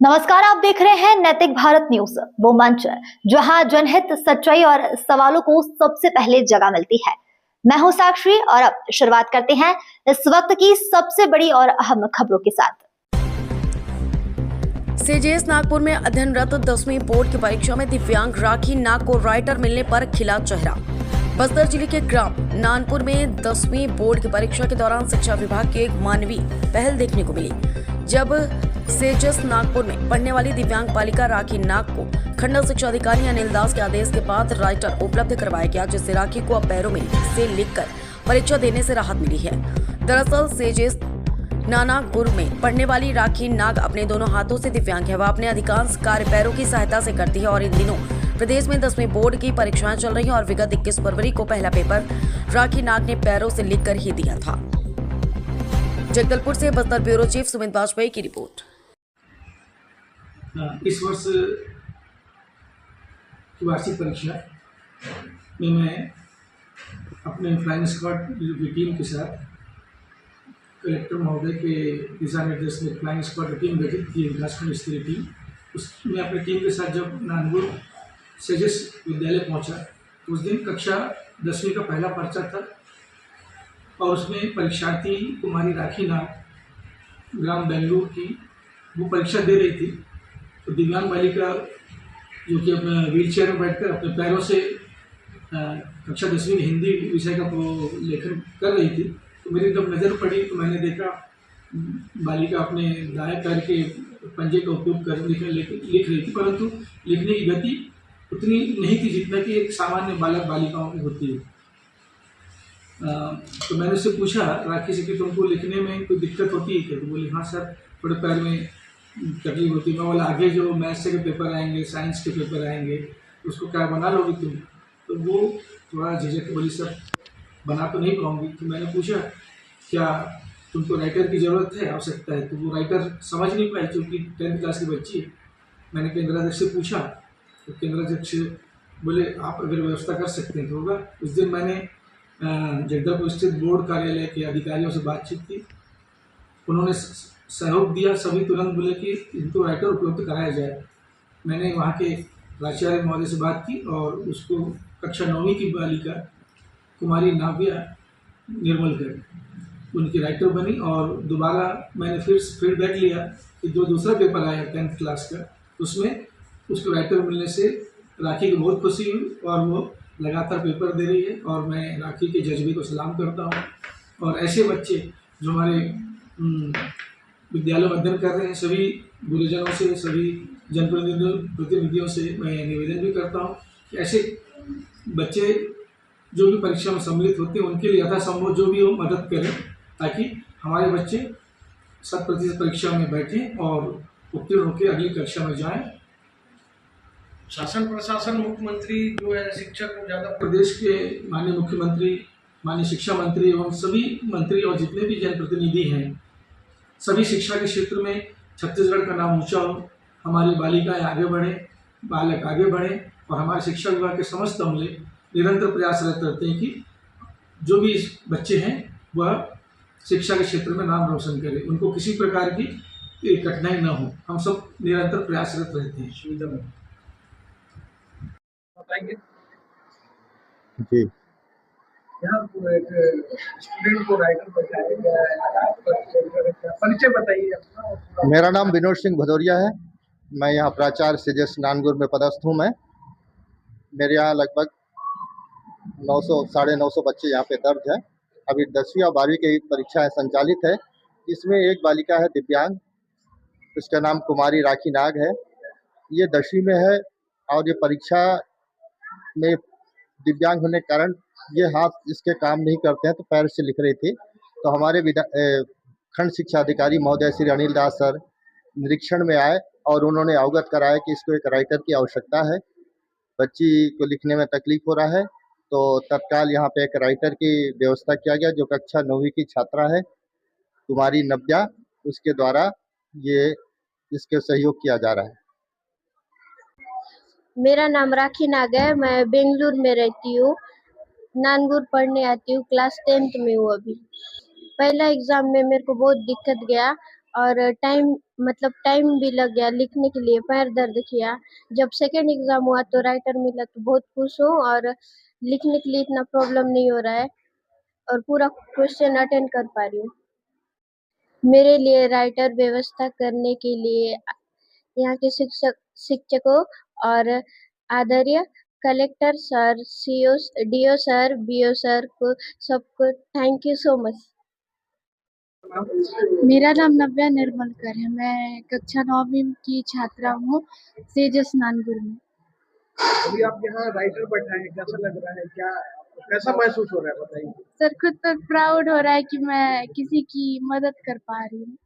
नमस्कार, आप देख रहे हैं नैतिक भारत न्यूज, वो मंच जहां जनहित, सच्चाई और सवालों को सबसे पहले जगह मिलती है। मैं हूं साक्षी और अब शुरुआत करते हैं इस वक्त की सबसे बड़ी और अहम खबरों के साथ। सीजेएस नागपुर में अध्ययनरत 10वीं बोर्ड की परीक्षा में दिव्यांग राखी नाग को राइटर मिलने पर खिला चेहरा। बस्तर जिले के ग्राम नानपुर में 10वीं बोर्ड की परीक्षा के दौरान शिक्षा विभाग की एक मानवीय पहल देखने को मिली, जब सीजेएस नागपुर में पढ़ने वाली दिव्यांग बालिका राखी नाग को खंड शिक्षा अधिकारी अनिल दास के आदेश के बाद राइटर उपलब्ध करवाया गया, जिससे राखी को अब पैरों में से लिखकर परीक्षा देने से राहत मिली है। दरअसल सीजेएस नानापुर में पढ़ने वाली राखी नाग अपने दोनों हाथों से दिव्यांग है। वह अपने अधिकांश कार्य पैरों की सहायता से करती है और इन दिनों प्रदेश में 10वीं बोर्ड की परीक्षाएं चल रही हैं और विगत 21 फरवरी को पहला पेपर राखी नाग ने पैरों से लिखकर ही दिया था। जगदलपुर से बस्तर ब्यूरो चीफ सुमित वाजपेयी की रिपोर्ट। इस वर्ष की वार्षिक परीक्षा में मैं अपने फ्लाइंग स्क्वाड की टीम के साथ कलेक्टर महोदय के दिशा निर्देश में फ्लाइंग स्क्वाड टीम गठित की, विकासखंड स्तरीय टीम। उसमें अपनी टीम के साथ जब नानपुर सीजेएस विद्यालय पहुंचा तो उस दिन कक्षा 10वीं का पहला पर्चा था और उसमें परीक्षार्थी कुमारी राखी नाग ग्राम बेंगलुरु की वो परीक्षा दे रही थी। तो दिव्यांग बालिका जो कि अपने व्हील चेयर में बैठकर अपने पैरों से कक्षा 10वीं हिंदी विषय का लेखन कर रही थी। तो मेरी जब नज़र पड़ी तो मैंने देखा बालिका अपने दाएं पैर के पंजे का उपयोग कर लिख रही थी, परंतु लिखने की गति उतनी नहीं थी जितना कि एक सामान्य बालक बालिकाओं की होती है। तो मैंने उससे पूछा राखी से कि तुमको लिखने में कोई दिक्कत होती है क्या? तो बोली हाँ सर, थोड़े पैर में तकलीफ होती है। मैं बोला आगे जो मैथ्स के पेपर आएंगे, साइंस के पेपर आएंगे, उसको क्या बना लोगी तुम? तो वो थोड़ा झिझक के बोली सर बना तो नहीं पाऊंगी। तो मैंने पूछा क्या तुमको राइटर की ज़रूरत है, आवश्यकता है? तो वो राइटर समझ नहीं पाई क्योंकि 10th क्लास की बच्ची है। मैंने केंद्राध्यक्ष से पूछा तो केंद्राध्यक्ष बोले आप अगर व्यवस्था कर सकते हैं तो होगा। उस दिन मैंने जगदलपुर स्थित बोर्ड कार्यालय के अधिकारियों से बातचीत की, उन्होंने सहयोग दिया। सभी तुरंत बोले कि इनको राइटर उपलब्ध कराया जाए। मैंने वहाँ के प्राचार्य महोदय से बात की और उसको कक्षा 9वीं की बालिका कुमारी नाव्या निर्मलकर उनकी राइटर बनी। और दोबारा मैंने फिर फीडबैक लिया कि जो दूसरा पेपर आया 10th क्लास का, उसमें उसको राइटर मिलने से राखी को बहुत खुशी हुई और वो लगातार पेपर दे रही है और मैं राखी के जज्बे को सलाम करता हूँ। और ऐसे बच्चे जो हमारे विद्यालय में अध्ययन कर रहे हैं, सभी गुरुजनों से, सभी जनप्रतिनिधियों से मैं निवेदन भी करता हूँ कि ऐसे बच्चे जो भी परीक्षा में सम्मिलित होते हैं उनके लिए यथासंभव जो भी हो मदद करें, ताकि हमारे बच्चे 100% परीक्षा में बैठें और उत्तीर्ण होकर अगली कक्षा में जाएं। शासन प्रशासन मुख्यमंत्री जो है शिक्षा को ज़्यादा प्रदेश के माननीय मुख्यमंत्री, माननीय शिक्षा मंत्री एवं सभी मंत्री और जितने भी जनप्रतिनिधि हैं, सभी शिक्षा के क्षेत्र में छत्तीसगढ़ का नाम ऊंचा हो, हमारी बालिकाएं आगे बढ़ें, बालक आगे बढ़ें और हमारे शिक्षा विभाग के समस्त अमले निरंतर प्रयासरत रहते हैं कि जो भी बच्चे हैं वह शिक्षा के क्षेत्र में नाम रोशन करें, उनको किसी प्रकार की कठिनाई न हो। हम सब निरंतर प्रयासरत रहते हैं। सुविधा में बताएंगे जी। यहाँ एक स्टूडेंट को राइटर बताया गया है, परिचय बताइए अपना। मेरा नाम विनोद सिंह भदौरिया है। मैं यहाँ प्राचार्य सीजेएस नानपुर में पदस्थ हूँ। मेरे यहाँ लगभग 900-950 बच्चे यहाँ पे दर्ज है। अभी 10वीं और 12वीं की परीक्षाएं संचालित है। इसमें एक बालिका है दिव्यांग, उसका नाम कुमारी राखी नाग है। ये 10वीं में है और ये परीक्षा में दिव्यांग होने के कारण ये हाथ इसके काम नहीं करते हैं तो पैर से लिख रही थी। तो हमारे खंड शिक्षा अधिकारी महोदय श्री अनिल दास सर निरीक्षण में आए और उन्होंने अवगत कराया कि इसको एक राइटर की आवश्यकता है, बच्ची को लिखने में तकलीफ हो रहा है। तो तत्काल यहाँ पे एक राइटर की व्यवस्था किया गया जो कक्षा 9वीं की छात्रा है कुमारी नव्या, उसके द्वारा ये इसके सहयोग किया जा रहा है। मेरा नाम राखी नाग है। मैं बेंगलुरु में रहती हूँ, नानपुर पढ़ने आती हूँ, क्लास 10th में हूँ अभी। पहला एग्जाम में मेरे को बहुत दिक्कत गया और टाइम भी लग गया लिखने के लिए, पैर दर्द किया। जब सेकंड एग्जाम हुआ तो राइटर मिला तो बहुत खुश हूँ, और लिखने के लिए इतना प्रॉब्लम नहीं हो रहा है और पूरा क्वेश्चन अटेंड कर पा रही हूँ। मेरे लिए राइटर व्यवस्था करने के लिए यहाँ के शिक्षकों और आदरणीय collector sir, CO, DO sir, BO sir को सबको थैंक यू सो मच। मेरा नाम नव्या निर्मलकर है। मैं कक्षा 9वीं की छात्रा हूँ तेजस नानपुर में। अभी आप यहाँ राइटर बैठा है, कैसा लग रहा है, क्या कैसा महसूस हो रहा है बताइए। सर खुद पर प्राउड हो रहा है कि मैं किसी की मदद कर पा रही हूँ।